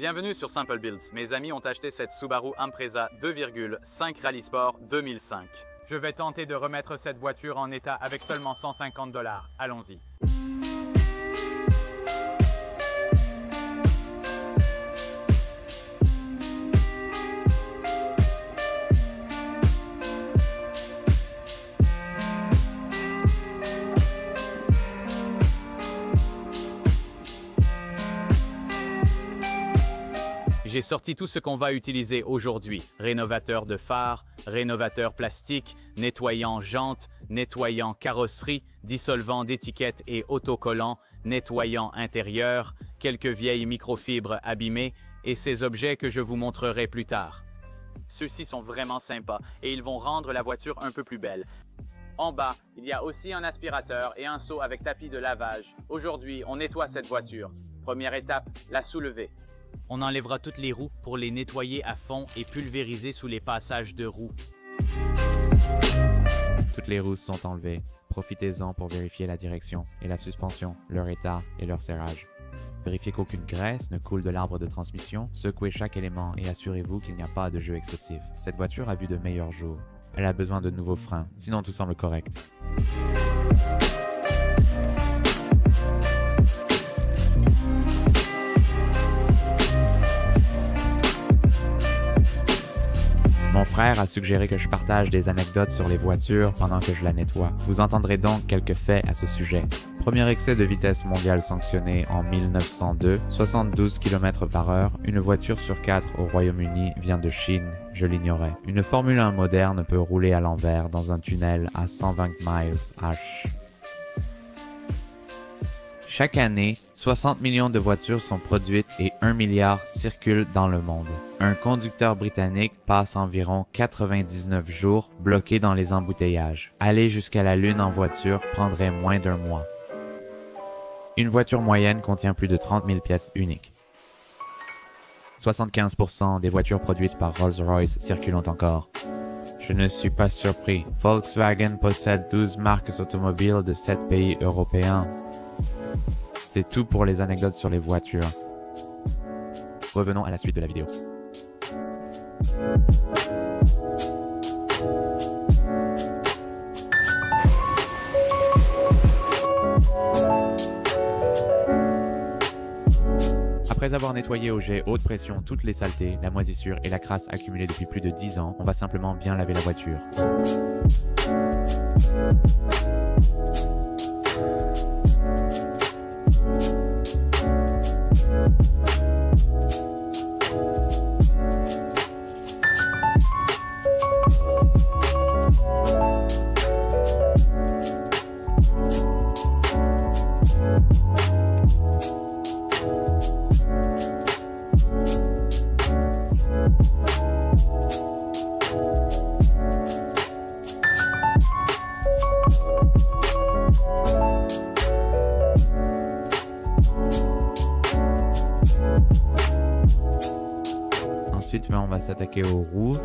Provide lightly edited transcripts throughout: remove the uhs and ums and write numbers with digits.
Bienvenue sur Simple Builds. Mes amis ont acheté cette Subaru Impreza 2.5 Rally Sport 2005. Je vais tenter de remettre cette voiture en état avec seulement 150 $. Allons-y. J'ai sorti tout ce qu'on va utiliser aujourd'hui. Rénovateur de phare, rénovateur plastique, nettoyant jantes, nettoyant carrosserie, dissolvant d'étiquettes et autocollant, nettoyant intérieur, quelques vieilles microfibres abîmées et ces objets que je vous montrerai plus tard. Ceux-ci sont vraiment sympas et ils vont rendre la voiture un peu plus belle. En bas, il y a aussi un aspirateur et un seau avec tapis de lavage. Aujourd'hui, on nettoie cette voiture. Première étape, la soulever. On enlèvera toutes les roues pour les nettoyer à fond et pulvériser sous les passages de roues. Toutes les roues sont enlevées. Profitez-en pour vérifier la direction et la suspension, leur état et leur serrage. Vérifiez qu'aucune graisse ne coule de l'arbre de transmission, secouez chaque élément et assurez-vous qu'il n'y a pas de jeu excessif. Cette voiture a vu de meilleurs jours. Elle a besoin de nouveaux freins, sinon tout semble correct. Mon frère a suggéré que je partage des anecdotes sur les voitures pendant que je la nettoie. Vous entendrez donc quelques faits à ce sujet. Premier excès de vitesse mondial sanctionné en 1902, 72 km/h. Une voiture sur 4 au Royaume-Uni vient de Chine, je l'ignorais. Une Formule 1 moderne peut rouler à l'envers dans un tunnel à 120 miles/h. Chaque année, 60 millions de voitures sont produites et 1 milliard circulent dans le monde. Un conducteur britannique passe environ 99 jours bloqué dans les embouteillages. Aller jusqu'à la Lune en voiture prendrait moins d'1 mois. Une voiture moyenne contient plus de 30 000 pièces uniques. 75% des voitures produites par Rolls-Royce circulent encore. Je ne suis pas surpris. Volkswagen possède 12 marques automobiles de 7 pays européens. C'est tout pour les anecdotes sur les voitures. Revenons à la suite de la vidéo. Après avoir nettoyé au jet haute pression toutes les saletés, la moisissure et la crasse accumulées depuis plus de 10 ans, on va simplement bien laver la voiture. Ensuite, on va s'attaquer aux roues.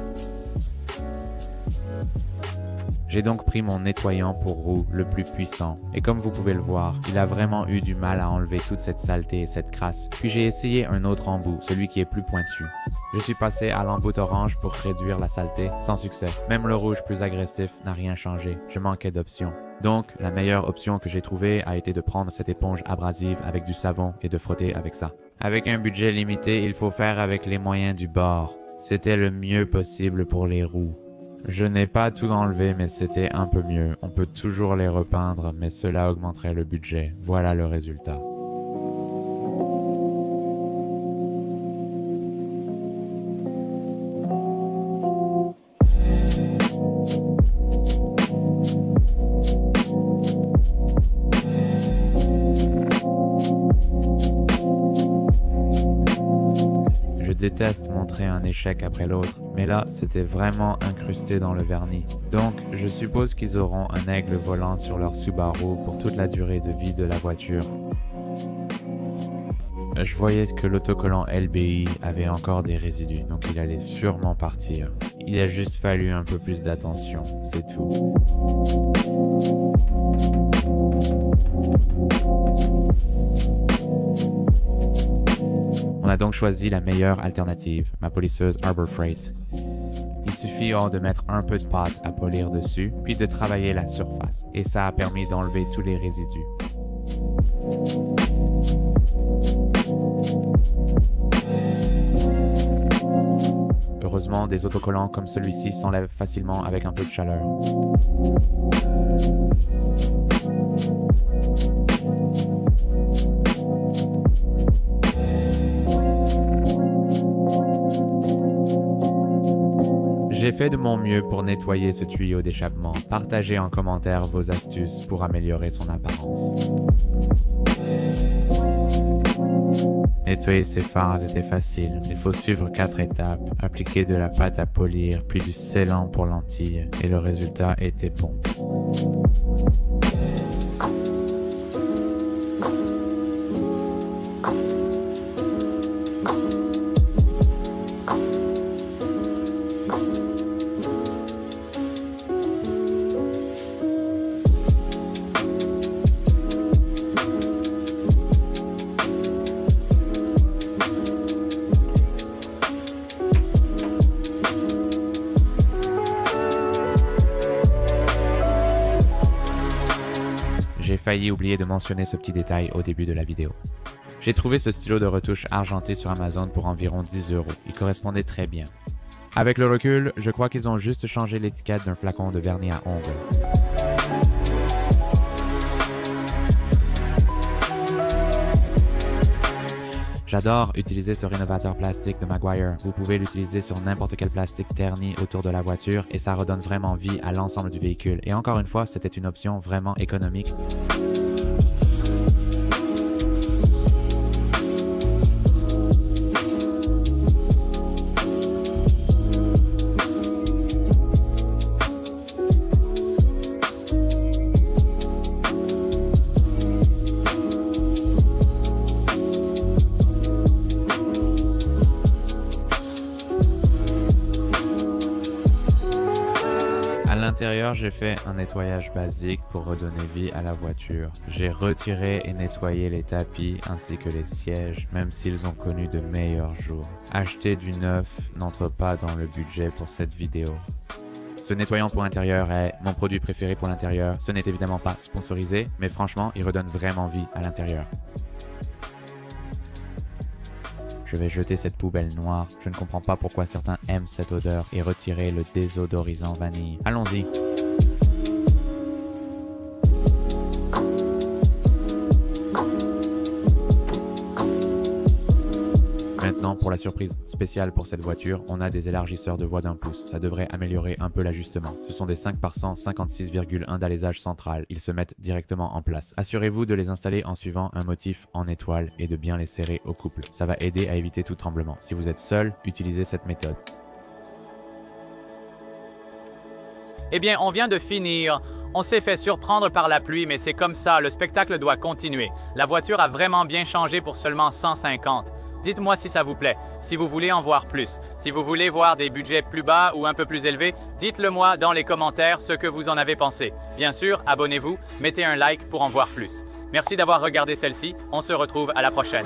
J'ai donc pris mon nettoyant pour roues le plus puissant. Et comme vous pouvez le voir, il a vraiment eu du mal à enlever toute cette saleté et cette crasse. Puis j'ai essayé un autre embout, celui qui est plus pointu. Je suis passé à l'embout orange pour réduire la saleté, sans succès. Même le rouge plus agressif n'a rien changé. Je manquais d'options. Donc, la meilleure option que j'ai trouvée a été de prendre cette éponge abrasive avec du savon et de frotter avec ça. Avec un budget limité, il faut faire avec les moyens du bord. C'était le mieux possible pour les roues. Je n'ai pas tout enlevé, mais c'était un peu mieux. On peut toujours les repeindre, mais cela augmenterait le budget. Voilà le résultat. Je déteste montrer un échec après l'autre, mais là, c'était vraiment incrusté dans le vernis. Donc, je suppose qu'ils auront un aigle volant sur leur Subaru pour toute la durée de vie de la voiture. Je voyais que l'autocollant LBI avait encore des résidus, donc il allait sûrement partir. Il a juste fallu un peu plus d'attention, c'est tout. On a donc choisi la meilleure alternative, ma polisseuse Harbor Freight. Il suffit de mettre un peu de pâte à polir dessus, puis de travailler la surface, et ça a permis d'enlever tous les résidus. Heureusement, des autocollants comme celui-ci s'enlèvent facilement avec un peu de chaleur. J'ai fait de mon mieux pour nettoyer ce tuyau d'échappement. Partagez en commentaire vos astuces pour améliorer son apparence. Nettoyer ces phares était facile. Il faut suivre 4 étapes, appliquer de la pâte à polir, puis du scellant pour lentilles, et le résultat était bon. J'ai failli oublier de mentionner ce petit détail au début de la vidéo. J'ai trouvé ce stylo de retouche argenté sur Amazon pour environ 10 €. Il correspondait très bien. Avec le recul, je crois qu'ils ont juste changé l'étiquette d'un flacon de vernis à ongles. J'adore utiliser ce rénovateur plastique de Meguiar. Vous pouvez l'utiliser sur n'importe quel plastique terni autour de la voiture et ça redonne vraiment vie à l'ensemble du véhicule. Et encore une fois, c'était une option vraiment économique. À l'intérieur, j'ai fait un nettoyage basique pour redonner vie à la voiture. J'ai retiré et nettoyé les tapis ainsi que les sièges, même s'ils ont connu de meilleurs jours. Acheter du neuf n'entre pas dans le budget pour cette vidéo. Ce nettoyant pour l'intérieur est mon produit préféré pour l'intérieur. Ce n'est évidemment pas sponsorisé, mais franchement, il redonne vraiment vie à l'intérieur. Je vais jeter cette poubelle noire. Je ne comprends pas pourquoi certains aiment cette odeur et retirer le désodorisant vanille. Allons-y. Maintenant, pour la surprise spéciale pour cette voiture, on a des élargisseurs de voie d'1 pouce. Ça devrait améliorer un peu l'ajustement. Ce sont des 5 par 100, 56,1 d'alésage central. Ils se mettent directement en place. Assurez-vous de les installer en suivant un motif en étoile et de bien les serrer au couple. Ça va aider à éviter tout tremblement. Si vous êtes seul, utilisez cette méthode. Eh bien, on vient de finir. On s'est fait surprendre par la pluie, mais c'est comme ça, le spectacle doit continuer. La voiture a vraiment bien changé pour seulement 150. Dites-moi si ça vous plaît, si vous voulez en voir plus. Si vous voulez voir des budgets plus bas ou un peu plus élevés, dites-le moi dans les commentaires ce que vous en avez pensé. Bien sûr, abonnez-vous, mettez un like pour en voir plus. Merci d'avoir regardé celle-ci, on se retrouve à la prochaine.